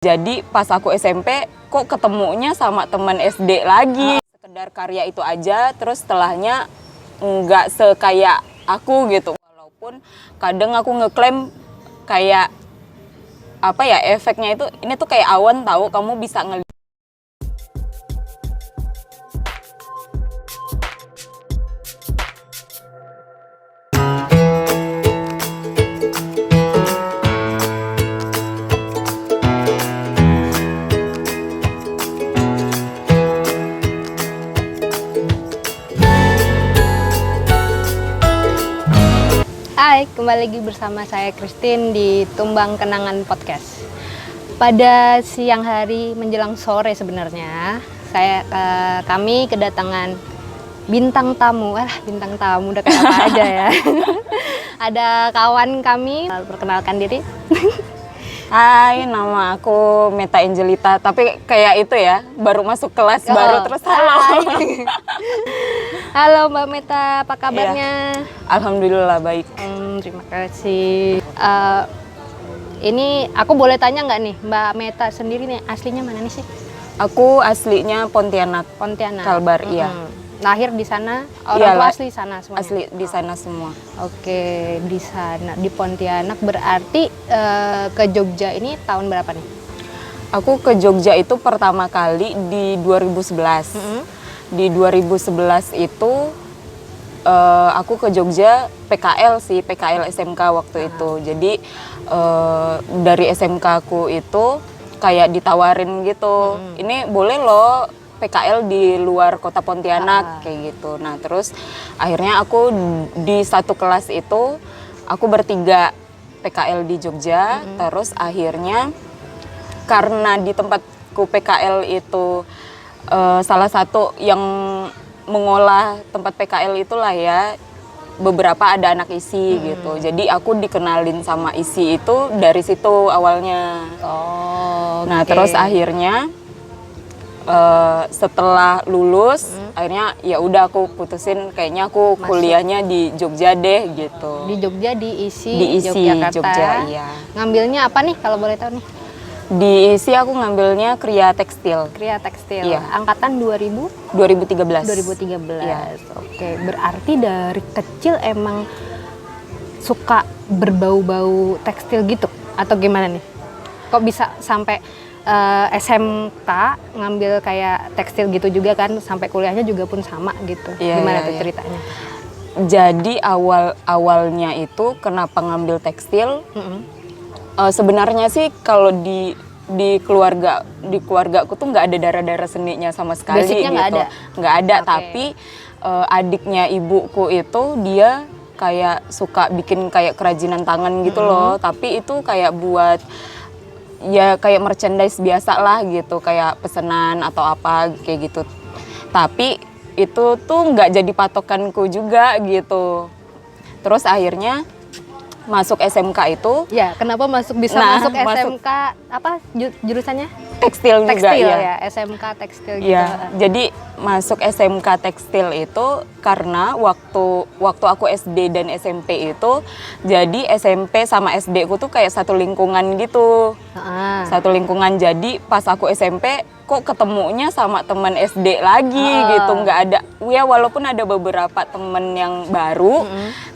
Jadi pas aku SMP kok ketemunya sama teman SD lagi. Sekedar karya itu aja, terus setelahnya nggak sekaya aku gitu. Walaupun kadang aku ngeklaim kayak apa ya, efeknya itu ini tuh kayak awan tahu, kamu bisa ngelihat. Hai, kembali lagi bersama saya Christine di Tumbang Kenangan Podcast. Pada siang hari menjelang sore sebenarnya, kami kedatangan bintang tamu. Bintang tamu udah kayak apa aja ya. Ada kawan kami, perkenalkan diri. Hai, nama aku Meta Angelita, tapi kayak itu ya, baru masuk kelas baru terus halo. Halo Mbak Meta, apa kabarnya? Iya. Alhamdulillah baik. Terima kasih. Ini aku boleh tanya nggak nih, Mbak Meta sendiri nih aslinya mana nih sih? Aku aslinya Pontianak. Pontianak. Kalbar, iya. Lahir di sana, orang tua asli sana semuanya? Asli di sana semua. Oke, di sana, di Pontianak. Berarti ke Jogja ini tahun berapa nih? Aku ke Jogja itu pertama kali di 2011. Di 2011 itu aku ke Jogja PKL sih, PKL SMK waktu itu. Jadi dari SMK aku itu kayak ditawarin gitu, ini boleh loh PKL di luar kota Pontianak kayak gitu. Nah terus akhirnya aku di satu kelas itu aku bertiga PKL di Jogja. Terus akhirnya karena di tempatku PKL itu salah satu yang mengolah tempat PKL itulah ya, beberapa ada anak ISI gitu. Jadi aku dikenalin sama ISI itu dari situ awalnya. Nah terus akhirnya setelah lulus akhirnya ya udah aku putusin kayaknya aku kuliahnya di Jogja deh gitu. Di Jogja di ISI, di ISI Yogyakarta. Jogja, iya. Ngambilnya apa nih kalau boleh tahu nih? Di ISI aku ngambilnya Kria Tekstil. Kria Tekstil. Iya. Angkatan 2013. 2013. Iya. Oke, berarti dari kecil emang suka berbau-bau tekstil gitu atau gimana nih? Kok bisa sampai SMK ngambil kayak tekstil gitu juga kan, sampai kuliahnya juga pun sama gitu. Iya, gimana iya, tuh iya. ceritanya? Jadi awalnya itu kenapa ngambil tekstil? Sebenarnya sih kalau di keluargaku tuh nggak ada darah seninya sama sekali. Basicnya gitu. Nggak ada. Okay. Tapi adiknya ibuku itu dia kayak suka bikin kayak kerajinan tangan gitu loh. Tapi itu kayak buat ya kayak merchandise biasa lah gitu, kayak pesanan atau apa kayak gitu. Tapi itu tuh nggak jadi patokanku juga gitu. Terus akhirnya masuk SMK itu. Ya, kenapa bisa masuk SMK apa jurusannya? Tekstil juga ya. SMK tekstil gitu. Ya, jadi masuk SMK tekstil itu karena waktu aku SD dan SMP itu, jadi SMP sama SD ku tuh kayak satu lingkungan gitu. Satu lingkungan, jadi pas aku SMP kok ketemunya sama teman SD lagi gitu, nggak ada. Ya walaupun ada beberapa temen yang baru,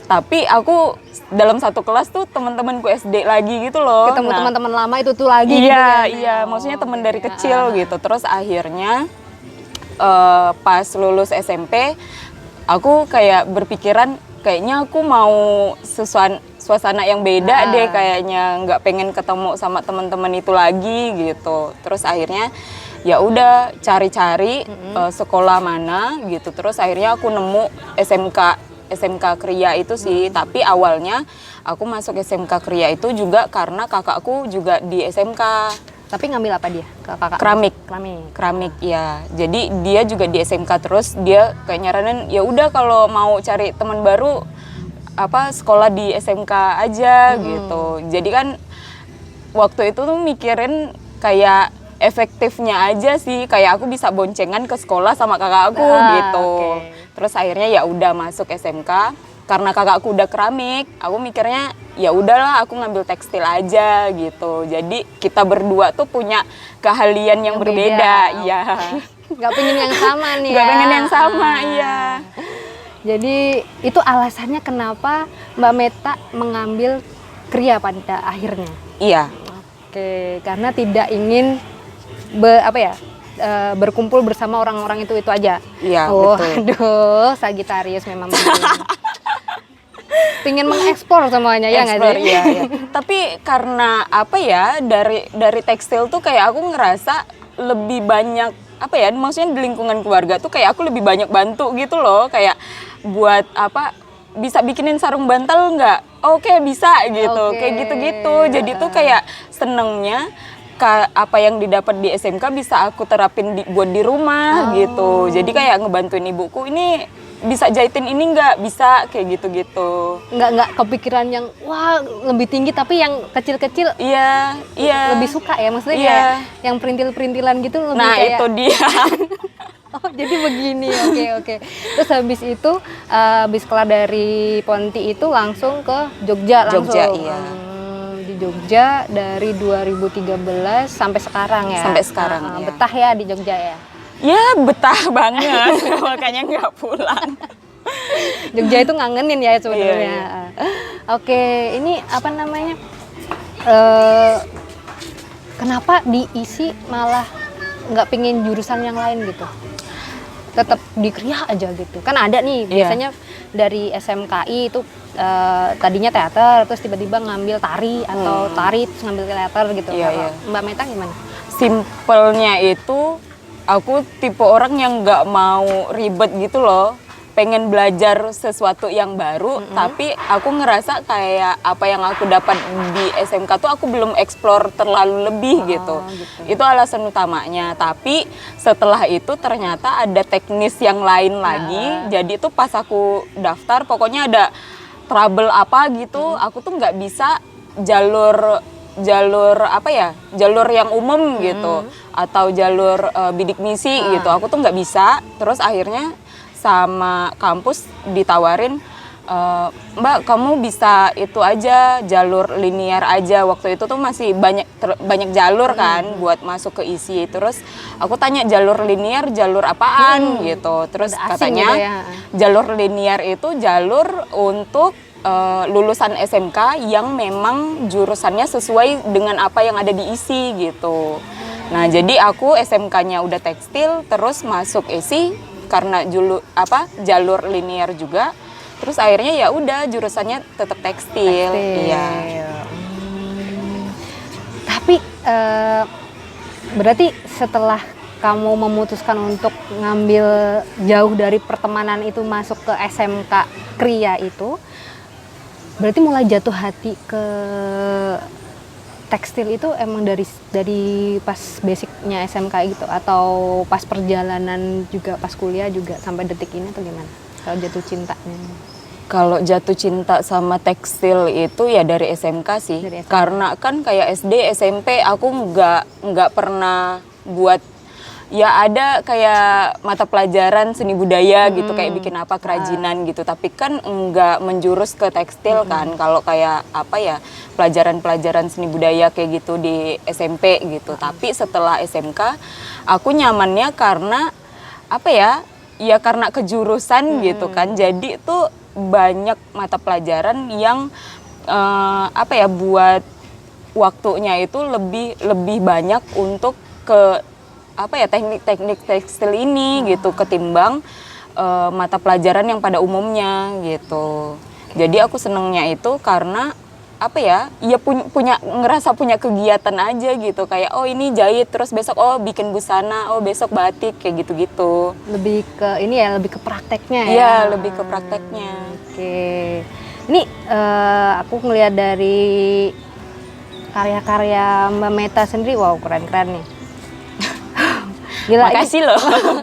tapi aku dalam satu kelas tuh teman-temanku SD lagi gitu loh. Ketemu teman-teman lama itu tuh lagi. Iya, gitu iya, maksudnya teman dari kecil gitu. Terus akhirnya pas lulus SMP, aku kayak berpikiran kayaknya aku mau suasana yang beda deh kayaknya, nggak pengen ketemu sama teman-teman itu lagi gitu. Terus akhirnya ya udah cari-cari sekolah mana gitu. Terus akhirnya aku nemu SMK Kria itu sih. Tapi awalnya aku masuk SMK Kria itu juga karena kakakku juga di SMK. Tapi ngambil apa dia? Kakak? Keramik ya. Jadi dia juga di SMK, terus dia kayak nyaranin ya udah kalau mau cari teman baru sekolah di SMK aja gitu. Jadi kan waktu itu tuh mikirin kayak efektifnya aja sih, kayak aku bisa boncengan ke sekolah sama kakak aku gitu. Terus akhirnya ya udah masuk SMK. karena kakakku udah keramik, aku mikirnya ya udahlah aku ngambil tekstil aja gitu. Jadi kita berdua tuh punya keahlian yang berbeda, iya. Nggak pengen yang sama nih Nggak ya. pengen yang sama, iya. Jadi itu alasannya kenapa Mbak Meta mengambil kria pada akhirnya. Iya. Oke, karena tidak ingin berkumpul bersama orang-orang itu aja. Iya, Oh, betul. aduh, Sagittarius memang pengen mengeksplor semuanya ya nggak Explore, sih? iya, iya. Tapi karena apa ya, dari tekstil tuh kayak aku ngerasa lebih banyak apa ya, maksudnya di lingkungan keluarga tuh kayak aku lebih banyak bantu gitu loh, kayak buat apa, bisa bikinin sarung bantal nggak? Oke, bisa gitu, Oke. kayak gitu-gitu. Jadi tuh kayak senengnya apa yang didapat di SMK bisa aku terapin buat di rumah gitu. Jadi kayak ngebantuin ibuku, ini bisa jahitin ini nggak? Bisa, kayak gitu-gitu. Nggak kepikiran yang wah lebih tinggi, tapi yang kecil-kecil Iya, iya. lebih suka ya, maksudnya Iya. kayak yang perintil-perintilan gitu lebih Nah, kayak itu dia. oh jadi begini, oke. Terus habis itu habis kelar dari Ponti itu langsung ke Jogja langsung. Jogja, iya. Di Jogja dari 2013 sampai sekarang ya. Sampai sekarang, iya. Betah ya di Jogja ya. Ya, betah banget. Makanya nggak pulang. Jogja itu ngangenin ya sebenarnya. Iya, Oke, ini apa namanya? Kenapa diisi malah nggak pingin jurusan yang lain gitu? Tetap di kria aja gitu. Kan ada nih Iya. biasanya dari SMKI itu tadinya teater, terus tiba-tiba ngambil tari atau tari terus ngambil teater gitu. Iya, Kalau iya. Mbak Meta gimana? Simpelnya itu, aku tipe orang yang nggak mau ribet gitu loh. Pengen belajar sesuatu yang baru, tapi aku ngerasa kayak apa yang aku dapat di SMK tuh aku belum explore terlalu lebih gitu. Itu alasan utamanya. Tapi setelah itu ternyata ada teknis yang lain lagi. Jadi tuh pas aku daftar, pokoknya ada trouble apa gitu, aku tuh nggak bisa jalur apa ya, jalur yang umum gitu, atau jalur bidik misi gitu, aku tuh nggak bisa. Terus akhirnya sama kampus ditawarin, Mbak kamu bisa itu aja, jalur linear aja. Waktu itu tuh masih banyak jalur kan buat masuk ke ISI. Terus aku tanya jalur linear jalur apaan gitu. Terus Udah asing katanya gitu ya. jalur linear itu jalur untuk lulusan SMK yang memang jurusannya sesuai dengan apa yang ada di ISI gitu. Nah, jadi aku SMK-nya udah tekstil, terus masuk ISI karena jalur linear juga. Terus akhirnya ya udah jurusannya tetap tekstil. Iya. Tapi berarti setelah kamu memutuskan untuk ngambil jauh dari pertemanan itu masuk ke SMK Kria itu, berarti mulai jatuh hati ke tekstil itu emang dari pas basicnya SMK gitu, atau pas perjalanan juga pas kuliah juga sampai detik ini, atau gimana kalau jatuh cintanya? Kalau jatuh cinta sama tekstil itu ya dari SMK sih. Dari SMK. Karena kan kayak SD, SMP aku nggak pernah buat, ya ada kayak mata pelajaran seni budaya gitu, kayak bikin apa kerajinan gitu, tapi kan nggak menjurus ke tekstil kan. Kalau kayak apa ya, pelajaran-pelajaran seni budaya kayak gitu di SMP gitu. Tapi setelah SMK aku nyamannya karena apa ya, ya karena kejurusan gitu kan. Jadi itu banyak mata pelajaran yang apa ya, buat waktunya itu lebih banyak untuk ke apa ya, teknik-teknik tekstil ini gitu, ketimbang mata pelajaran yang pada umumnya gitu. Jadi aku senengnya itu karena apa ya, ya ngerasa punya kegiatan aja gitu, kayak oh ini jahit, terus besok oh bikin busana, oh besok batik, kayak gitu-gitu. Lebih ke ini ya, lebih ke prakteknya ya? Iya, lebih ke prakteknya. Oke. Ini aku ngelihat dari karya-karya Mbak Meta sendiri, wow keren-keren nih. Gila, Makasih loh.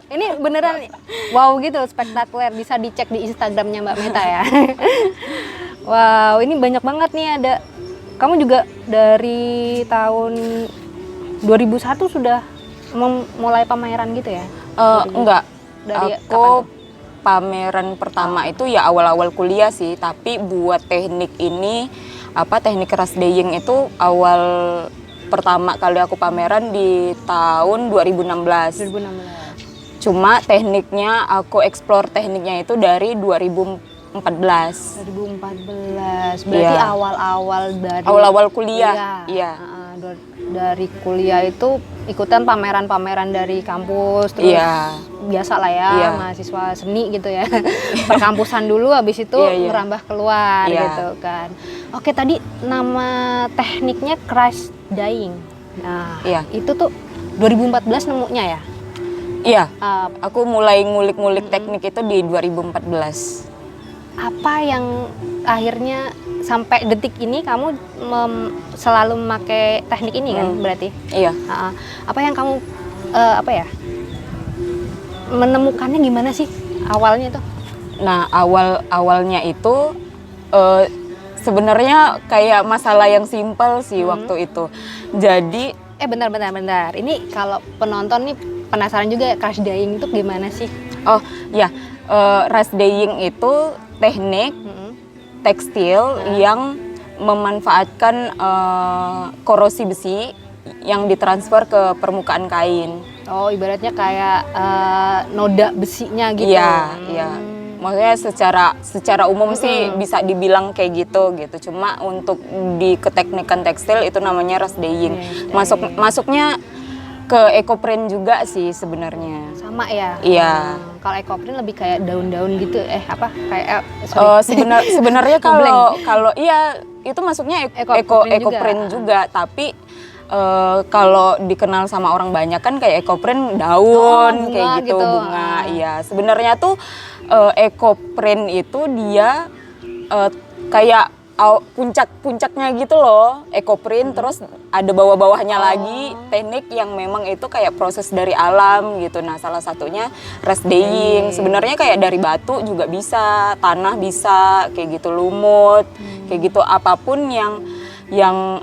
Ini beneran wow gitu, spektakuler. Bisa dicek di Instagramnya Mbak Meta ya. Wow, ini banyak banget nih ada. Kamu juga dari tahun 2001 sudah mulai pameran gitu ya? Enggak. Dari Aku pameran pertama itu ya awal-awal kuliah sih, tapi buat teknik ini teknik ras dyeing itu awal pertama kali aku pameran di tahun 2016. 2016. Cuma tekniknya aku explore tekniknya itu dari 2014. 2014. Berarti Iya. awal-awal kuliah. Iya. Dari kuliah itu ikutan pameran-pameran dari kampus, terus Iya. biasa lah ya, Iya. mahasiswa seni gitu ya. Perkampusan dulu, habis itu Iya. merambah keluar Iya. gitu kan. Oke, tadi nama tekniknya crash dyeing. Nah, Iya. itu tuh 2014 nemunya ya? Iya. Uh, Aku mulai ngulik-ngulik teknik itu di 2014. apa yang akhirnya sampai detik ini kamu selalu memakai teknik ini kan berarti? Iya. Apa yang kamu menemukannya gimana sih awalnya tuh? Nah, awalnya itu sebenarnya kayak masalah yang simpel sih waktu itu. Jadi Bentar. Ini kalau penonton nih penasaran juga, crash dyeing itu gimana sih? oh ya, ras dyeing itu teknik tekstil yang memanfaatkan korosi besi yang ditransfer ke permukaan kain. Oh, ibaratnya kayak noda besinya gitu. Iya, iya. Maksudnya secara umum sih bisa dibilang kayak gitu. Cuma untuk di keteknikan tekstil itu namanya ras dyeing. Masuknya ke ekoprint juga sih sebenarnya. Sama ya? Iya. Kalau ekoprint lebih kayak daun-daun gitu, Sebenarnya kalau iya itu masuknya ekoprint juga, tapi kalau dikenal sama orang banyak kan kayak ekoprint daun bunga kayak gitu, bunga. Iya, sebenarnya tuh ekoprint itu dia kayak puncaknya gitu loh, ekoprint, terus ada bawah-bawahnya lagi teknik yang memang itu kayak proses dari alam gitu. Nah, salah satunya ras dyeing. Sebenarnya kayak dari batu juga bisa, tanah bisa, kayak gitu, lumut, kayak gitu, apapun yang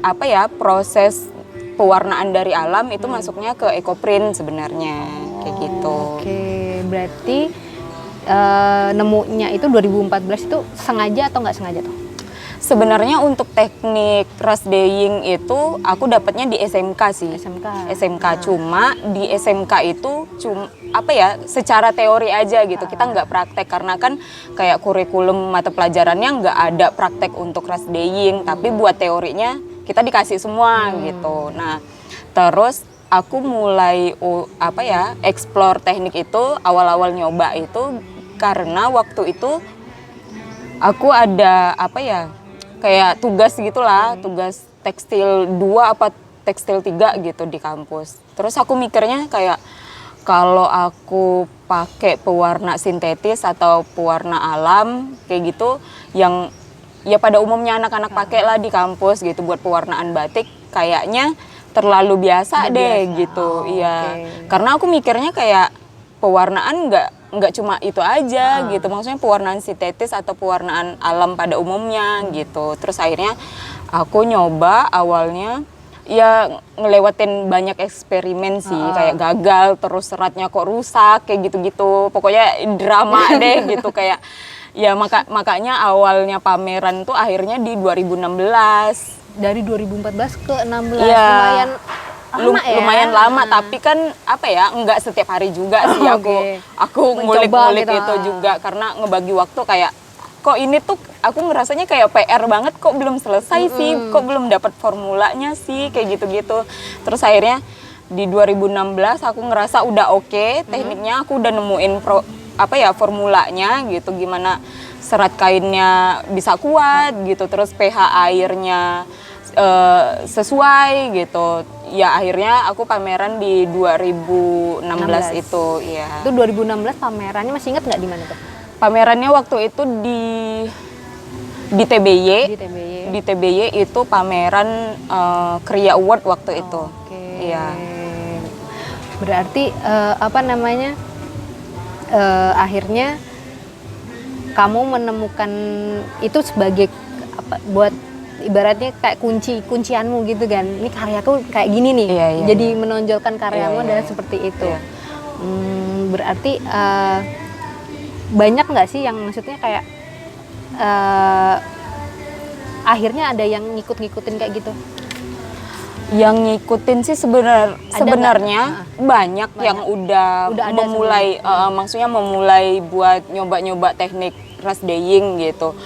proses pewarnaan dari alam itu masuknya ke ekoprint sebenarnya, kayak gitu. Oke, berarti nemunya itu 2014 itu sengaja atau nggak sengaja tuh? Sebenarnya untuk teknik ras dyeing itu aku dapatnya di SMK sih. SMK. Cuma di SMK itu secara teori aja gitu. Kita nggak praktek karena kan kayak kurikulum mata pelajarannya nggak ada praktek untuk ras dyeing, tapi buat teorinya kita dikasih semua gitu. Nah, terus aku mulai explore teknik itu, awal-awal nyoba itu karena waktu itu aku ada kayak tugas gitulah, tugas tekstil 2 apa tekstil 3 gitu di kampus. Terus aku mikirnya kayak kalau aku pakai pewarna sintetis atau pewarna alam kayak gitu yang ya pada umumnya anak-anak pakai lah di kampus gitu buat pewarnaan batik, kayaknya terlalu biasa deh gitu. Iya. Karena aku mikirnya kayak pewarnaan nggak cuma itu aja gitu, maksudnya pewarnaan sintetis atau pewarnaan alam pada umumnya gitu. Terus akhirnya aku nyoba awalnya ya ngelewatin banyak eksperimen sih, kayak gagal, terus seratnya kok rusak kayak gitu-gitu, pokoknya drama deh gitu kayak ya makanya awalnya pameran tuh akhirnya di 2016. Dari 2014 ke 16 ya, lumayan lama, tapi kan nggak setiap hari juga sih aku ngulik-ngulik gitu itu juga, karena ngebagi waktu kayak kok ini tuh aku ngerasanya kayak PR banget, kok belum selesai sih, kok belum dapat formulanya sih, kayak gitu-gitu. Terus akhirnya di 2016 aku ngerasa udah oke, tekniknya aku udah nemuin formulanya gitu, gimana serat kainnya bisa kuat gitu, terus pH airnya sesuai gitu. Ya akhirnya aku pameran di 2016 itu. Ya. Itu 2016 pamerannya masih ingat nggak di mana tuh? Pamerannya waktu itu di TBY. Di TBY itu pameran Kriya Award waktu itu. Iya. Berarti akhirnya kamu menemukan itu sebagai buat ibaratnya kayak kuncianmu gitu kan, ini karyaku kayak gini nih, jadi menonjolkan karyamu dan seperti itu. Berarti banyak nggak sih yang maksudnya kayak akhirnya ada yang ngikut-ngikutin kayak gitu? Yang ngikutin sih sebenarnya banyak yang udah ada memulai, maksudnya memulai buat nyoba-nyoba teknik ras dyeing gitu.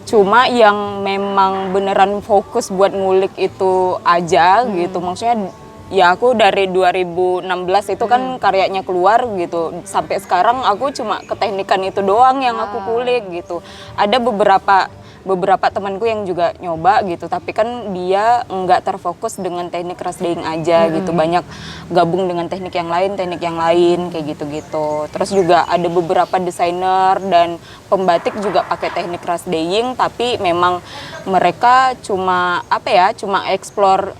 Cuma yang memang beneran fokus buat ngulik itu aja gitu. Maksudnya ya aku dari 2016 itu kan karyanya keluar gitu. Sampai sekarang aku cuma keteknikan itu doang yang aku kulik gitu. Ada beberapa temanku yang juga nyoba gitu, tapi kan dia nggak terfokus dengan teknik ras dyeing aja gitu, banyak gabung dengan teknik yang lain kayak gitu-gitu. Terus juga ada beberapa desainer dan pembatik juga pakai teknik ras dyeing, tapi memang mereka cuma explore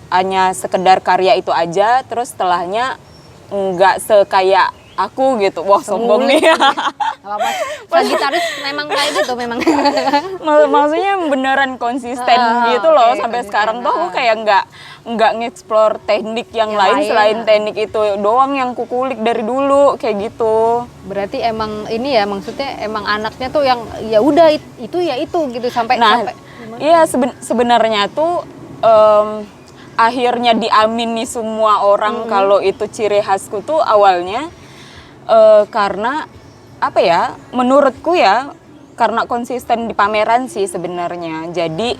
hanya sekedar karya itu aja, terus setelahnya nggak sekaya aku gitu. Wah, sombong nih. Apa-apa. Gitaris memang kayak gitu memang. Maksudnya beneran konsisten gitu loh. Sampai sekarang tuh aku kayak nggak nge-explore teknik yang lain selain teknik itu doang yang kukulik dari dulu kayak gitu. Berarti emang ini ya, maksudnya emang anaknya tuh yang ya udah itu gitu sampai. Iya, sebenarnya tuh akhirnya diamini semua orang kalau itu ciri khasku tuh awalnya karena apa ya, menurutku ya, karena konsisten di pameran sih sebenarnya. Jadi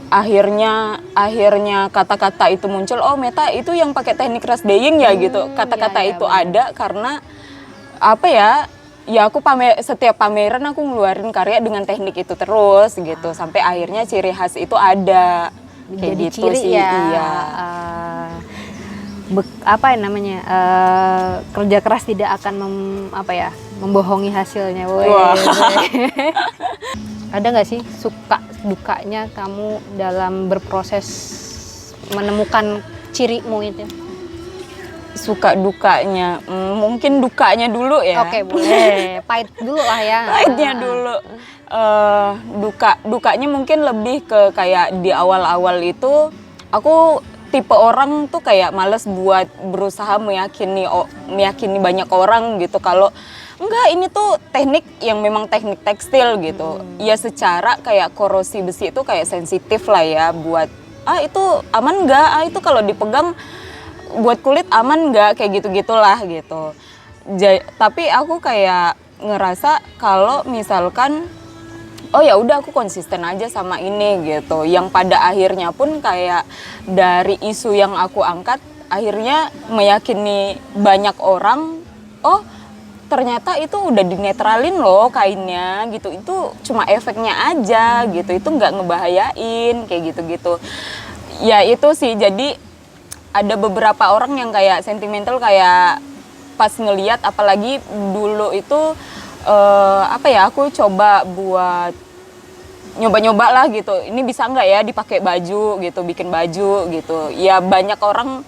akhirnya kata-kata itu muncul, oh Meta itu yang pakai teknik ras dyeing ya gitu. Kata-kata itu ada karena apa ya aku setiap pameran aku ngeluarin karya dengan teknik itu terus gitu, sampai akhirnya ciri khas itu ada kayak jadi gitu ciri sih. ya. Iya. Apa yang namanya, kerja keras tidak akan membohongi hasilnya. Ada nggak sih suka dukanya kamu dalam berproses menemukan cirimu itu? Suka dukanya, mungkin dukanya dulu ya. Oke, boleh. Pahit dulu lah ya. Pahitnya dulu. Dukanya mungkin lebih ke kayak di awal-awal itu aku tipe orang tuh kayak males buat berusaha meyakini banyak orang gitu kalau enggak, ini tuh teknik yang memang teknik tekstil gitu. Ya secara kayak korosi besi itu kayak sensitif lah ya buat itu aman enggak, itu kalau dipegang buat kulit aman enggak, kayak gitu-gitulah gitu. Tapi aku kayak ngerasa kalau misalkan oh ya udah aku konsisten aja sama ini gitu. Yang pada akhirnya pun kayak dari isu yang aku angkat akhirnya meyakini banyak orang, oh ternyata itu udah dinetralin loh kainnya gitu. Itu cuma efeknya aja gitu. Itu nggak ngebahayain kayak gitu-gitu. Ya itu sih, jadi ada beberapa orang yang kayak sentimental kayak pas ngeliat, apalagi dulu itu aku coba buat nyoba-nyoba lah gitu, ini bisa nggak ya dipakai baju gitu, bikin baju gitu. Ya banyak orang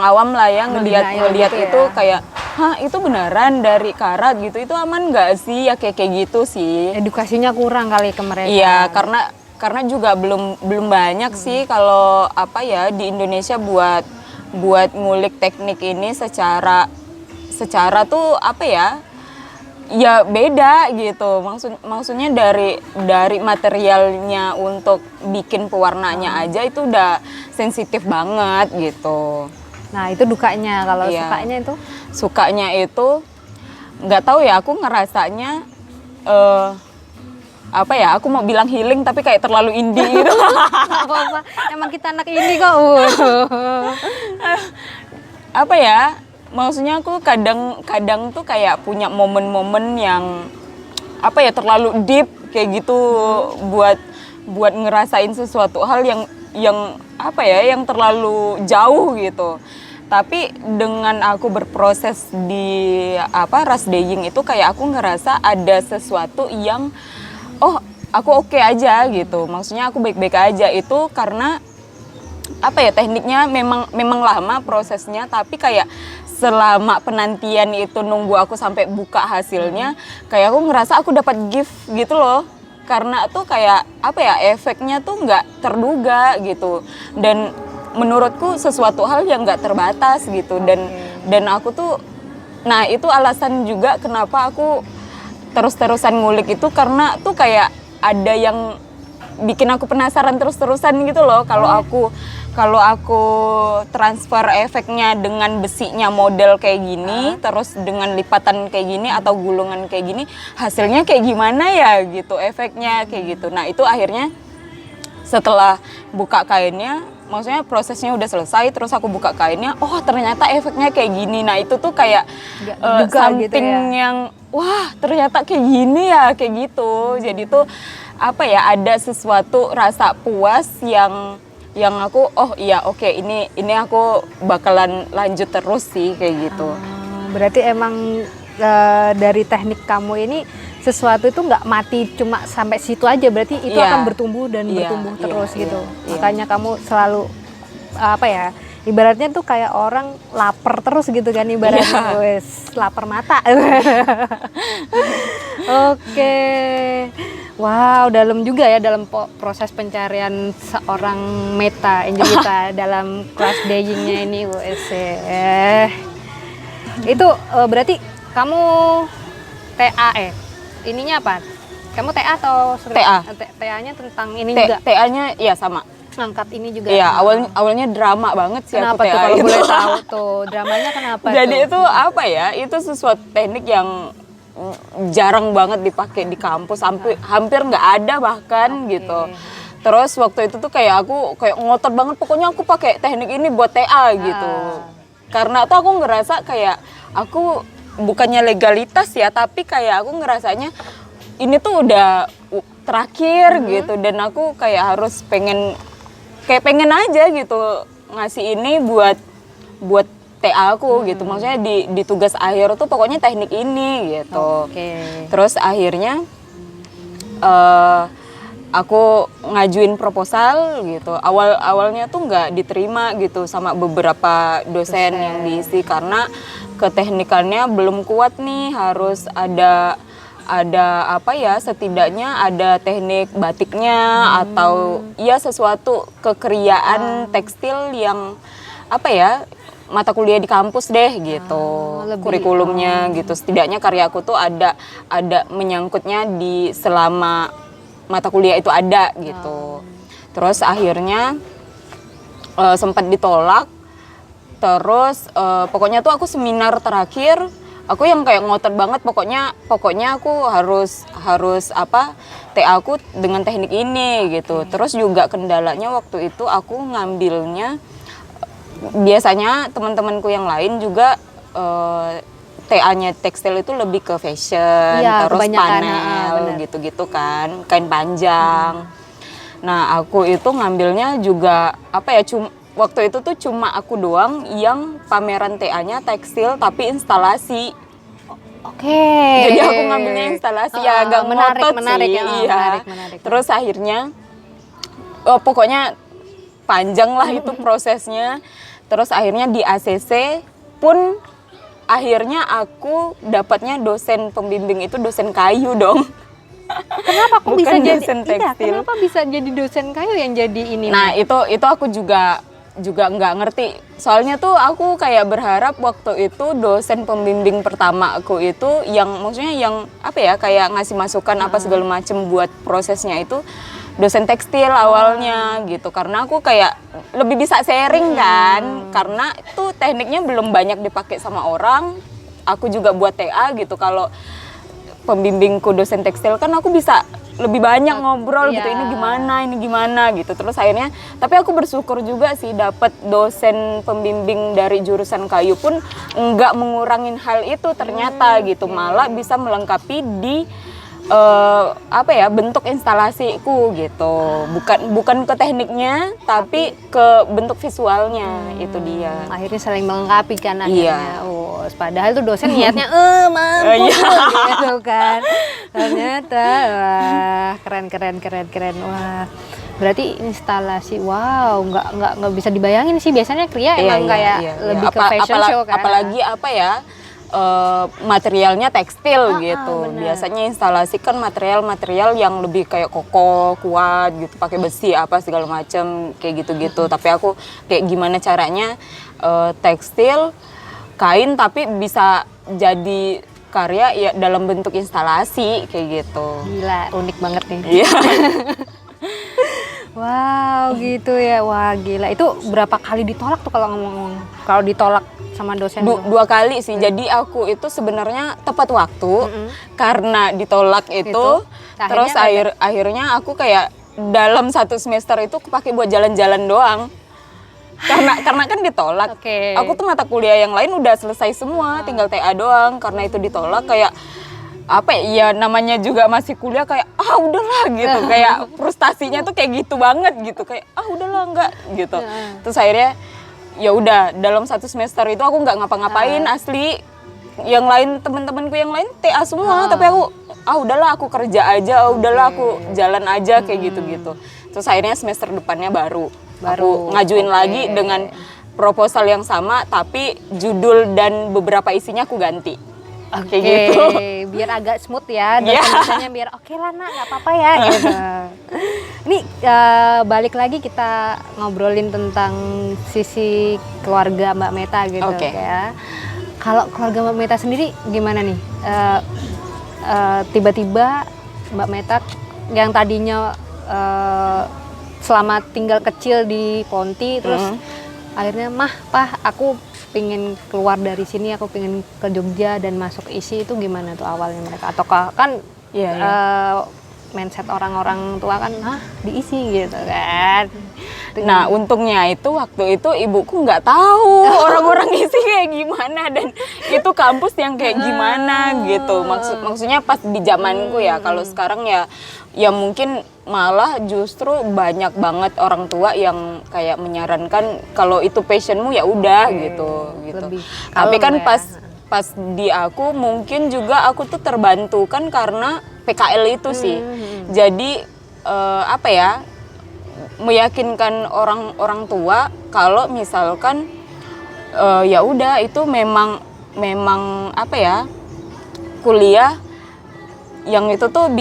awam lah ya ngeliat gitu itu ya. Kayak itu beneran dari karat gitu, itu aman nggak sih ya, kayak gitu sih. Edukasinya kurang kali ke mereka. Iya, karena juga belum banyak sih kalau di Indonesia buat ngulik teknik ini secara tuh ya beda gitu. Maksudnya dari materialnya untuk bikin pewarnanya aja itu udah sensitif banget gitu. Nah, itu dukanya. Kalau sukanya itu nggak tahu ya, aku ngerasanya aku mau bilang healing tapi kayak terlalu indie gitu. Apa-apa, emang kita anak indie kok. Maksudnya aku kadang tuh kayak punya momen-momen yang terlalu deep kayak gitu, buat ngerasain sesuatu hal yang terlalu jauh gitu. Tapi dengan aku berproses di ras dyeing itu kayak aku ngerasa ada sesuatu yang aku oke aja gitu. Maksudnya aku baik-baik aja, itu karena tekniknya memang lama prosesnya, tapi kayak selama penantian itu nunggu aku sampai buka hasilnya, kayak aku ngerasa aku dapat gift gitu loh. Karena tuh kayak efeknya tuh nggak terduga gitu. Dan menurutku sesuatu hal yang nggak terbatas gitu. Dan aku tuh, nah itu alasan juga kenapa aku terus-terusan ngulik itu karena tuh kayak ada yang bikin aku penasaran terus-terusan gitu loh. Kalau aku transfer efeknya dengan besinya model kayak gini, terus dengan lipatan kayak gini atau gulungan kayak gini, hasilnya kayak gimana ya gitu, efeknya kayak gitu. Nah itu akhirnya setelah buka kainnya, maksudnya prosesnya udah selesai, terus aku buka kainnya, oh ternyata efeknya kayak gini. Nah itu tuh kayak something gitu ya. yang wah ternyata kayak gini ya, kayak gitu. Jadi tuh apa ya, ada sesuatu rasa puas yang aku oh iya oke, ini aku bakalan lanjut terus sih kayak gitu. Berarti emang dari teknik kamu ini sesuatu itu nggak mati cuma sampai situ aja, berarti itu akan bertumbuh dan bertumbuh terus gitu. Makanya kamu selalu apa ya, ibaratnya tuh kayak orang lapar terus gitu kan, ibaratnya wes lapar mata. Oke. Wow, dalam juga ya dalam proses pencarian seorang Meta Angelita dalam class dayingnya ini, wes. Itu berarti kamu TA ininya apa? Kamu TA atau TA? TA-nya tentang ini juga? TA-nya ya sama. Angkat ini juga. Iya, awalnya drama banget sih. Kenapa aku tuh TA kalau itu. boleh tahu tuh dramanya kenapa? Jadi tuh? itu apa ya? Itu sesuatu teknik yang jarang banget dipakai di kampus, hampir nggak ada bahkan gitu. Terus waktu itu tuh kayak aku kayak ngotot banget, pokoknya aku pakai teknik ini buat TA gitu. Karena tuh aku ngerasa kayak aku bukannya legalitas ya, tapi kayak aku ngerasanya ini tuh udah terakhir gitu, dan aku kayak harus pengen aja gitu ngasih ini buat TA aku gitu. Maksudnya di tugas akhir tuh pokoknya teknik ini gitu. Terus akhirnya aku ngajuin proposal gitu. Awalnya tuh nggak diterima gitu sama beberapa dosen yang diisi karena keteknikannya belum kuat nih, harus ada apa ya, setidaknya ada teknik batiknya atau ya sesuatu kekeriaan tekstil yang apa ya, mata kuliah di kampus deh gitu, kurikulumnya gitu. Setidaknya karyaku tuh ada menyangkutnya di selama mata kuliah itu ada gitu. Terus akhirnya sempat ditolak. Terus pokoknya tuh aku seminar terakhir, aku yang kayak ngotot banget, pokoknya aku harus apa, TA aku dengan teknik ini gitu. Terus juga kendalanya waktu itu aku ngambilnya, biasanya teman-temanku yang lain juga TA-nya tekstil itu lebih ke fashion, terus panel gitu-gitu kan, kain panjang. Nah aku itu ngambilnya juga apa ya, waktu itu tuh cuma aku doang yang pameran TA-nya tekstil tapi instalasi. Jadi aku ngambilnya instalasi, ya agak ngotot sih. Menarik. Terus akhirnya pokoknya panjang lah itu prosesnya. Terus akhirnya di ACC pun akhirnya aku dapatnya dosen pembimbing itu dosen kayu dong. Kenapa aku bisa jadi dosen tekstil? Kenapa bisa jadi dosen kayu yang jadi ini? Nah itu aku juga nggak ngerti. Soalnya tuh aku kayak berharap waktu itu dosen pembimbing pertama aku itu yang maksudnya yang apa ya, kayak ngasih masukan apa segala macem buat prosesnya itu dosen tekstil awalnya gitu. Karena aku kayak lebih bisa sharing kan, karena itu tekniknya belum banyak dipakai sama orang. Aku juga buat TA gitu. Kalau pembimbingku dosen tekstil kan aku bisa lebih banyak ngobrol gitu, ini gimana gitu. Terus akhirnya, tapi aku bersyukur juga sih dapat dosen pembimbing dari jurusan kayu pun nggak mengurangin hal itu ternyata gitu, malah bisa melengkapi di apa ya, bentuk instalasiku gitu. Bukan ke tekniknya tapi ke bentuk visualnya, itu dia. Akhirnya saling melengkapi kan akhirnya. Padahal tuh dosen niatnya mampus gitu kan. Ternyata wah, keren. Wah. Berarti instalasi, wow, nggak bisa dibayangin sih. Biasanya Kria emang kayak lebih ke fashion show kan. Apalagi apa ya, materialnya tekstil gitu. Bener. Biasanya instalasi kan material yang lebih kayak kokoh, kuat gitu, pakai besi apa segala macam kayak gitu-gitu. Tapi aku kayak gimana caranya tekstil, kain tapi bisa jadi karya ya dalam bentuk instalasi kayak gitu. Gila, unik banget nih. Iya. Wow, gitu ya. Wah, gila. Itu berapa kali ditolak tuh kalau ngomong? Kalau ditolak sama dosen? Dua kali sih. Jadi aku itu sebenarnya tepat waktu karena ditolak itu. Terus akhirnya aku kayak dalam 1 semester itu kepake buat jalan-jalan doang. Karena kan ditolak. Oke. Aku tuh mata kuliah yang lain udah selesai semua, tinggal TA doang. Karena itu ditolak kayak apa ya, namanya juga masih kuliah kayak udahlah gitu. Kayak frustasinya tuh kayak gitu banget gitu, kayak udahlah enggak gitu. Terus akhirnya ya udah dalam 1 semester itu aku nggak ngapa-ngapain asli. Yang lain, teman-temanku yang lain TA semua, tapi aku udahlah aku kerja aja, udahlah aku jalan aja kayak gitu-gitu. Terus akhirnya semester depannya baru aku ngajuin lagi dengan proposal yang sama, tapi judul dan beberapa isinya aku ganti. Kayak gitu. Biar agak smooth ya, dosen-dosennya biar oke lah nak, nggak apa-apa ya gitu. Ini balik lagi kita ngobrolin tentang sisi keluarga Mbak Meta gitu ya. Kalau keluarga Mbak Meta sendiri gimana nih? Tiba-tiba Mbak Meta yang tadinya selama tinggal kecil di Ponti, terus akhirnya Pah, aku pengen keluar dari sini, aku pengen ke Jogja dan masuk ISI, itu gimana tuh awalnya mereka? Ataukah kan mindset orang-orang tua kan di ISI gitu kan? Nah untungnya itu waktu itu ibuku nggak tahu orang-orang ISI kayak gimana dan itu kampus yang kayak gimana gitu. Maksudnya pas di zamanku ya, kalau sekarang ya mungkin malah justru banyak banget orang tua yang kayak menyarankan kalau itu passionmu ya udah gitu. Tapi kan pas di aku mungkin juga aku tuh terbantu kan karena PKL itu sih. Jadi meyakinkan orang tua kalau misalkan ya udah itu memang kuliah yang itu tuh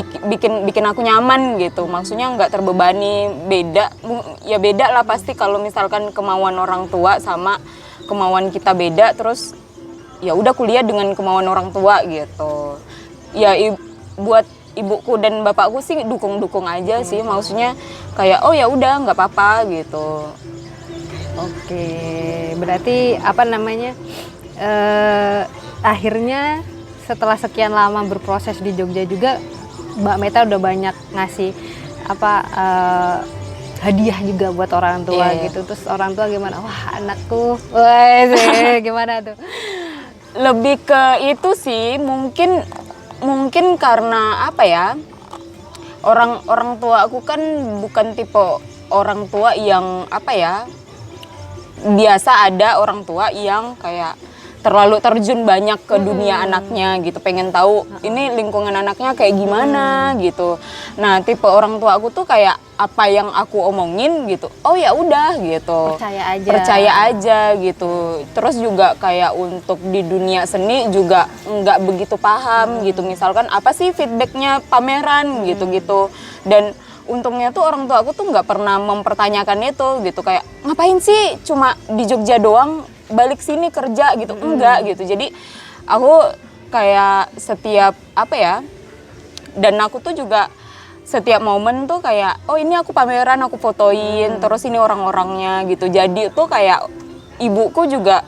bikin aku nyaman gitu. Maksudnya nggak terbebani, beda lah pasti kalau misalkan kemauan orang tua sama kemauan kita beda, terus ya udah kuliah dengan kemauan orang tua gitu. Ya buat ibuku dan bapakku sih dukung aja sih, maksudnya kayak ya udah nggak apa-apa gitu. Oke, berarti akhirnya setelah sekian lama berproses di Jogja juga Mbak Meta udah banyak ngasih hadiah juga buat orang tua gitu. Terus orang tua gimana? Wah anakku, gimana tuh? Lebih ke itu sih, mungkin karena orang tua aku kan bukan tipe orang tua yang biasa ada orang tua yang kayak terlalu terjun banyak ke dunia anaknya gitu, pengen tahu ini lingkungan anaknya kayak gimana gitu. Nah tipe orang tua aku tuh kayak apa yang aku omongin gitu, ya udah gitu, percaya aja gitu. Terus juga kayak untuk di dunia seni juga nggak begitu paham gitu, misalkan apa sih feedbacknya pameran gitu. Dan untungnya tuh orang tua aku tuh nggak pernah mempertanyakan itu gitu, kayak ngapain sih cuma di Jogja doang, balik sini kerja gitu, enggak gitu. Jadi aku kayak setiap dan aku tuh juga setiap momen tuh kayak ini aku pameran, aku fotoin, terus ini orang-orangnya gitu. Jadi tuh kayak ibuku juga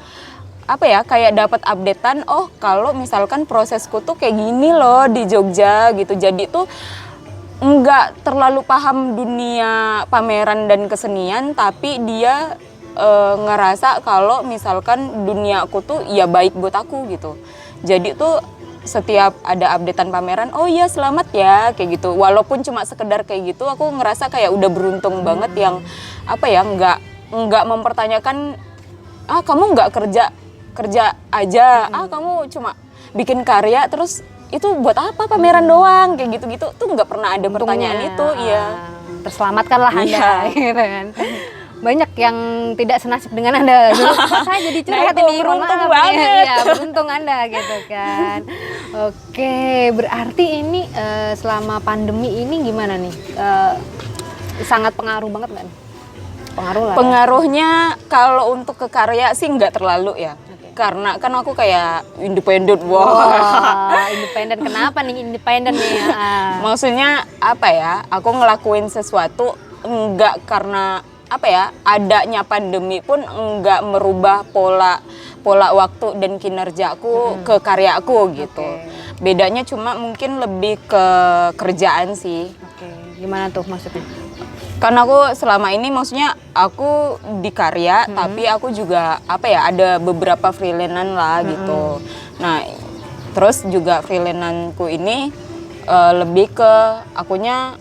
kayak dapat updatean, kalau misalkan prosesku tuh kayak gini loh di Jogja gitu. Jadi tuh enggak terlalu paham dunia pameran dan kesenian, tapi dia ngerasa kalau misalkan dunia aku tuh ya baik buat aku gitu. Jadi tuh setiap ada updatean pameran, iya selamat ya kayak gitu. Walaupun cuma sekedar kayak gitu, aku ngerasa kayak udah beruntung banget yang nggak mempertanyakan kamu nggak kerja aja, kamu cuma bikin karya terus itu buat apa pameran doang kayak gitu tuh nggak pernah ada pertanyaan itu. Terselamatkan lah Anda gitu kan. Banyak yang tidak senasib dengan Anda. Dulu saya jadi curhat ini, beruntung banget. Ya, beruntung Anda gitu kan. Oke, berarti ini selama pandemi ini gimana nih? Sangat pengaruh banget nggak nih? Pengaruh lah. Pengaruhnya kalau untuk ke karya sih nggak terlalu ya. karena kan aku kayak independen. Wah, independen. Kenapa nih independen nih? Maksudnya apa ya? Aku ngelakuin sesuatu enggak karena apa ya? Adanya pandemi pun enggak merubah pola waktu dan kinerjaku ke karyaku gitu. Bedanya cuma mungkin lebih ke kerjaan sih. Oke, gimana tuh maksudnya? Karena aku selama ini maksudnya aku di karya tapi aku juga apa ya ada beberapa freelance-an lah gitu. Nah, terus juga freelance-anku ini lebih ke akunya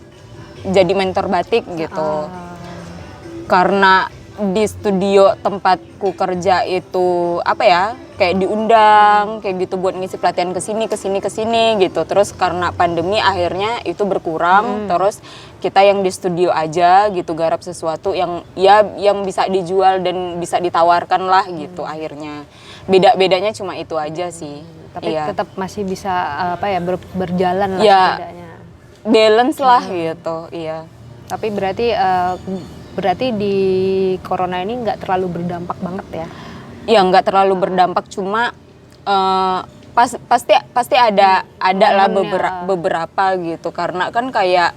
jadi mentor batik gitu. Karena di studio tempatku kerja itu apa ya kayak diundang kayak gitu buat ngisi pelatihan ke sini gitu. Terus karena pandemi akhirnya itu berkurang. Terus kita yang di studio aja gitu garap sesuatu yang bisa dijual dan bisa ditawarkan lah gitu akhirnya. Bedanya cuma itu aja sih. Tapi tetap masih bisa apa ya berjalan lah setidaknya. Balance lah gitu. Iya. Tapi berarti di corona ini nggak terlalu berdampak banget ya? Ya nggak terlalu berdampak, cuma pasti ada lah beberapa gitu, karena kan kayak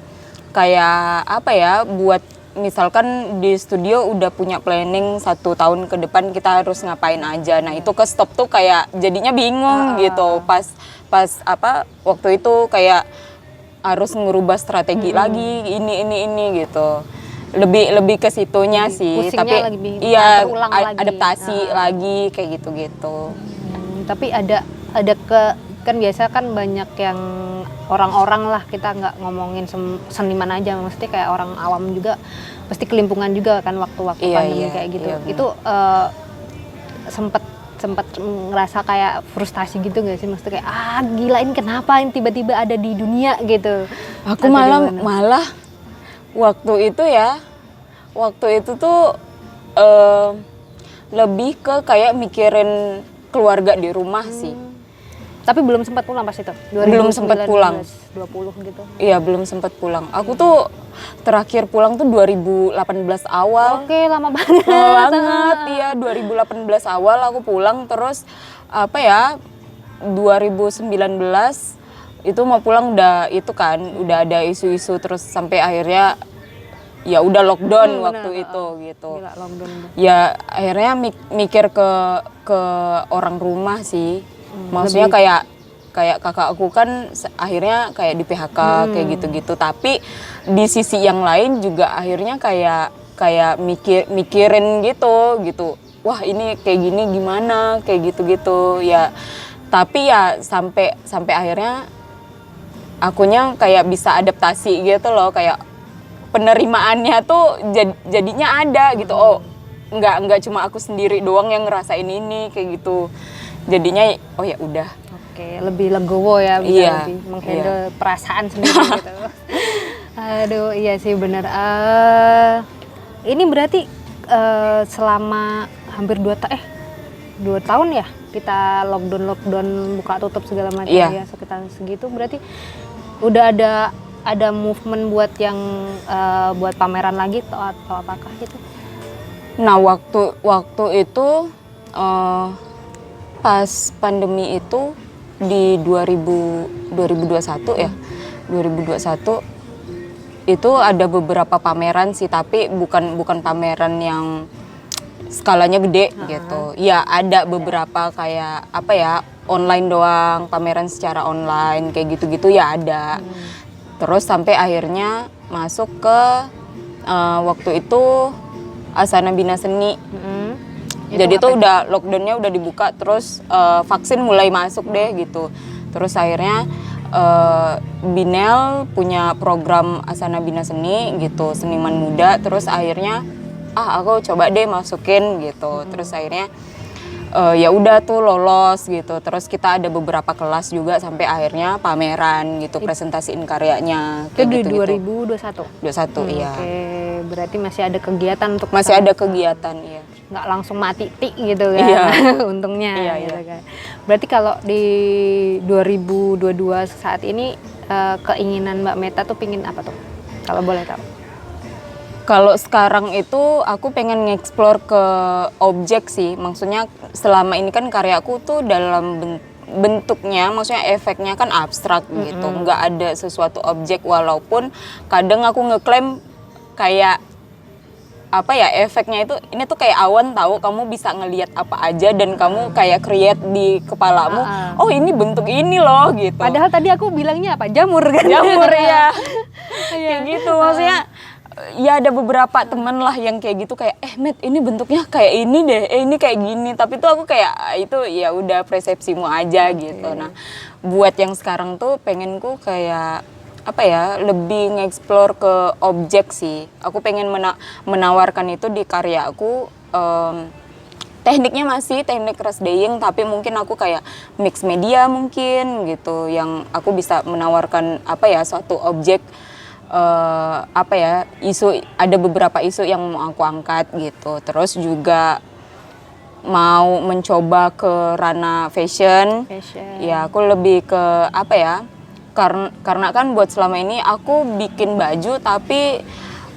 apa ya, buat misalkan di studio udah punya planning 1 tahun ke depan kita harus ngapain aja, nah itu ke stop tuh kayak jadinya bingung gitu pas apa waktu itu kayak harus ngerubah strategi lagi ini gitu. Lebih ke situnya sih, tapi iya adaptasi lagi kayak gitu. Tapi ada kan biasa kan banyak yang orang-orang lah, kita nggak ngomongin seniman aja, maksudnya kayak orang awam juga pasti kelimpungan juga kan waktu-waktu pandemi kayak gitu. Itu sempat ngerasa kayak frustasi gitu nggak sih, maksudnya kayak gila ini kenapa ini tiba-tiba ada di dunia gitu. Aku malah waktu itu tuh lebih ke kayak mikirin keluarga di rumah sih. Tapi belum sempat pulang pas itu? Belum sempat pulang. 20 gitu? Iya, belum sempat pulang. Aku tuh terakhir pulang tuh 2018 awal. Oke, lama banget. Lama banget, iya 2018 awal aku pulang, terus apa ya 2019 itu mau pulang udah ada isu-isu, terus sampai akhirnya ya udah lockdown waktu itu gitu. Gila, lockdown. Ya akhirnya mikir ke orang rumah sih. Maksudnya kayak kakak aku kan akhirnya kayak di PHK kayak gitu-gitu. Tapi di sisi yang lain juga akhirnya kayak mikirin gitu. Wah, ini kayak gini gimana kayak gitu-gitu. Ya tapi ya sampai akhirnya akunya kayak bisa adaptasi gitu loh, kayak penerimaannya tuh jadinya ada gitu. Oh, nggak cuma aku sendiri doang yang ngerasain ini kayak gitu. Jadinya oh ya udah. Oke, lebih legowo ya, bisa lebih menghandle perasaan sendiri gitu. Aduh, iya sih benar. Ini berarti selama hampir 2 tahun ya kita lockdown buka tutup segala macam ya, sekitar segitu. Berarti udah ada movement buat yang buat pameran lagi atau apakah gitu? Nah, waktu itu pas pandemi itu di 2021 ya. 2021 itu ada beberapa pameran sih, tapi bukan pameran yang skalanya gede gitu. Ya ada beberapa kayak apa ya, online doang, pameran secara online kayak gitu-gitu ya ada. Terus sampai akhirnya masuk ke waktu itu Asana Bina Seni. Jadi tuh udah lockdownnya udah dibuka, terus vaksin mulai masuk deh gitu. Terus akhirnya Binel punya program Asana Bina Seni gitu, seniman muda. Terus akhirnya aku coba deh masukin gitu. Terus akhirnya ya udah tuh lolos gitu. Terus kita ada beberapa kelas juga sampai akhirnya pameran gitu, presentasiin karyanya. Itu di 2021? 21, iya. Oke, berarti masih ada kegiatan untuk masih ada kegiatan, iya. Nggak langsung mati gitu kan. Iya. Untungnya gitu iya. kan. Berarti kalau di 2022 saat ini keinginan Mbak Meta tuh pingin apa tuh? Kalau boleh tahu. Kalau sekarang itu aku pengen nge-explore ke objek sih. Maksudnya selama ini kan karyaku tuh dalam bentuknya, maksudnya efeknya kan abstrak gitu. Nggak ada sesuatu objek, walaupun kadang aku ngeklaim kayak apa ya, efeknya itu ini tuh kayak awan, tahu kamu bisa ngelihat apa aja dan kamu kayak create di kepalamu. Oh, ini bentuk ini loh gitu. Padahal tadi aku bilangnya apa? Jamur kan? Jamur ya. Kayak gitu maksudnya. Ya ada beberapa temen lah yang kayak gitu, kayak Matt ini bentuknya kayak ini deh, ini kayak gini, tapi tuh aku kayak itu ya udah persepsimu aja gitu. Nah buat yang sekarang tuh pengenku kayak apa ya, lebih nge-explore ke objek sih. Aku pengen menawarkan itu di karyaku. Tekniknya masih teknik rest dyeing, tapi mungkin aku kayak mix media mungkin gitu, yang aku bisa menawarkan apa ya, suatu objek. Apa ya, ada beberapa isu yang mau aku angkat gitu. Terus juga mau mencoba ke ranah fashion. Ya aku lebih ke apa ya, karena kan buat selama ini aku bikin baju tapi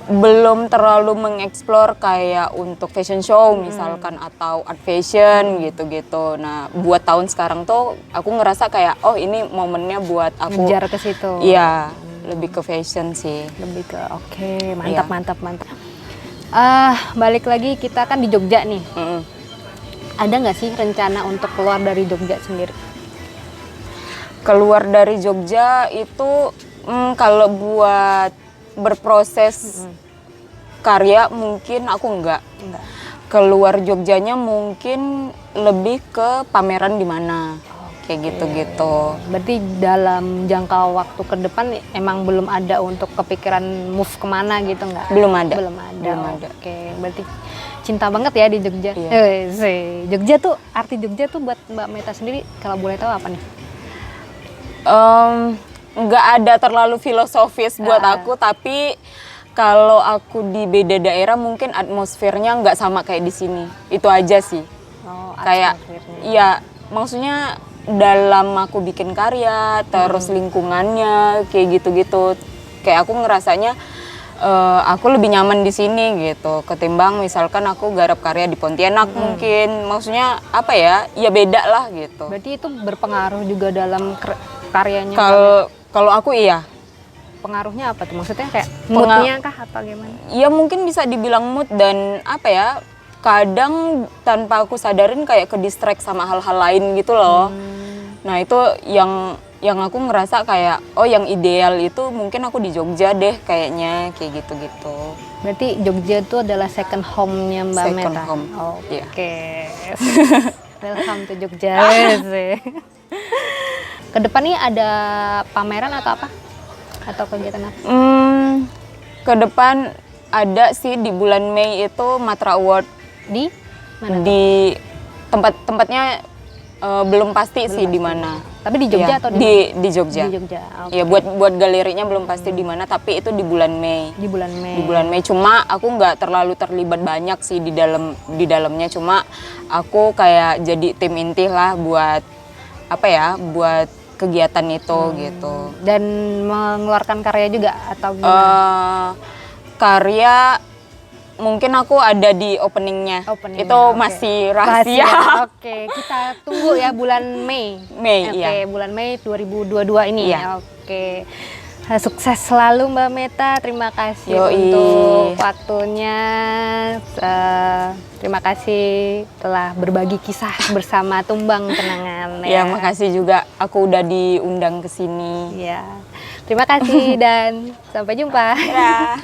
belum terlalu mengeksplor kayak untuk fashion show misalkan atau art fashion gitu-gitu. Nah buat tahun sekarang tuh aku ngerasa kayak ini momennya buat aku ngejar ke situ. Iya, lebih ke fashion sih. Lebih ke mantap. Balik lagi, kita kan di Jogja nih. Ada nggak sih rencana untuk keluar dari Jogja sendiri? Keluar dari Jogja itu kalau buat berproses karya mungkin aku enggak. Keluar Jogjanya mungkin lebih ke pameran di mana. Kayak gitu-gitu. Berarti dalam jangka waktu ke depan emang belum ada untuk kepikiran move kemana gitu nggak? Belum ada. Belum ada. Oke, berarti cinta banget ya di Jogja. Iya. Jogja tuh, arti Jogja tuh buat Mbak Meta sendiri kalau boleh tahu apa nih? Nggak ada terlalu filosofis buat aku, tapi kalau aku di beda daerah mungkin atmosfernya nggak sama kayak di sini. Itu aja sih. Kayak, ya maksudnya dalam aku bikin karya, terus lingkungannya kayak gitu-gitu, kayak aku ngerasanya aku lebih nyaman di sini gitu, ketimbang misalkan aku garap karya di Pontianak mungkin, maksudnya apa ya, ya beda lah gitu. Berarti itu berpengaruh juga dalam karyanya? Kalau aku iya. Pengaruhnya apa tuh? Maksudnya kayak moodnya kah atau gimana? Ya mungkin bisa dibilang mood, dan apa ya, kadang tanpa aku sadarin kayak ke distract sama hal-hal lain gitu loh. Nah itu yang aku ngerasa kayak yang ideal itu mungkin aku di Jogja deh kayaknya, kayak gitu-gitu. Berarti Jogja itu adalah second home-nya Mbak Meta? Second home. Oke. Welcome to Jogja. Kedepannya ada pameran atau apa? Atau kegiatan apa? Ke depan ada sih di bulan Mei itu Matra Award. Di mana? Di tempatnya belum pasti sih di mana. Tapi di Jogja atau di Jogja? Di Jogja. Ya buat galerinya belum pasti di mana, tapi itu di bulan Mei. Di bulan Mei. Di bulan Mei. Cuma aku nggak terlalu terlibat banyak sih di dalamnya. Cuma aku kayak jadi tim inti lah buat apa ya? Buat kegiatan itu gitu. Dan mengeluarkan karya juga atau gimana? Karya mungkin aku ada di openingnya. Itu masih rahasia. Oke, kita tunggu ya bulan Mei. Iya. Bulan Mei 2022 ini. Iya. Oke. Sukses selalu Mbak Meta. Terima kasih Yoi. untuk waktunya. Terima kasih telah berbagi kisah bersama Tumbang Kenangan. Ya, makasih juga aku udah diundang ke sini. Ya. Terima kasih dan sampai jumpa. Ya.